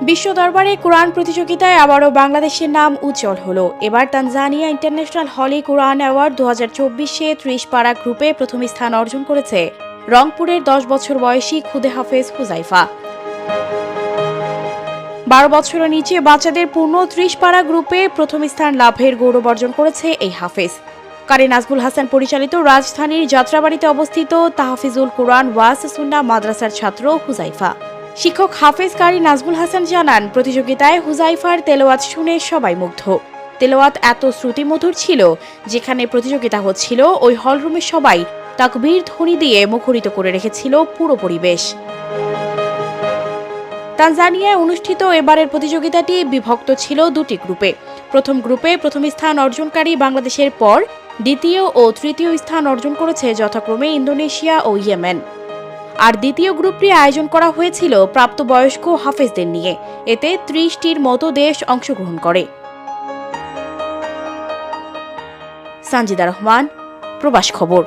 বিশ্ব দরবারে কোরআন প্রতিযোগিতায় আবারও বাংলাদেশের নাম উজ্জ্বল হলো। এবার তানজানিয়া ইন্টারন্যাশনাল হলি কোরআন অ্যাওয়ার্ড 2024-এ 30 পারা গ্রুপে প্রথম স্থান অর্জন করেছে রংপুরের 10 বছর বয়সী খুদে হাফেজ হুজাইফা। 12 বছরের নিচে বাচ্চাদের পূর্ণ 30 পারা গ্রুপে প্রথম স্থান লাভের গৌরব অর্জন করেছে এই হাফেজ। কারি নাজমুল হাসান পরিচালিত রাজধানীর যাত্রাবাড়িতে অবস্থিত তাহফিজুল কোরআন ওয়াস সুন্নাহ মাদ্রাসার ছাত্র হুজাইফা। শিক্ষক হাফেজ কারি নাজমুল হাসান জানান, প্রতিযোগিতায় হুজাইফার তেলাওয়াত শুনে সবাই মুগ্ধ। তেলাওয়াত এত শ্রুতিমধুর ছিল, যেখানে প্রতিযোগিতা হচ্ছিল ওই হলরুমের সবাই তাকবীর ধ্বনি দিয়ে মুখরিত করে রেখেছিল পুরো পরিবেশ। তানজানিয়ায় অনুষ্ঠিত এবারের প্রতিযোগিতাটি বিভক্ত ছিল দুটি গ্রুপে। প্রথম গ্রুপে প্রথম স্থান অর্জনকারী বাংলাদেশের পর দ্বিতীয় ও তৃতীয় স্থান অর্জন করেছে যথাক্রমে ইন্দোনেশিয়া ও ইয়েমেন। আর দ্বিতীয় গ্রুপটি আয়োজন করা হয়েছিল প্রাপ্তবয়স্ক হাফেজদের নিয়ে। এতে 30টির মতো দেশ অংশগ্রহণ করে। সানজিদা রহমান, প্রবাস খবর।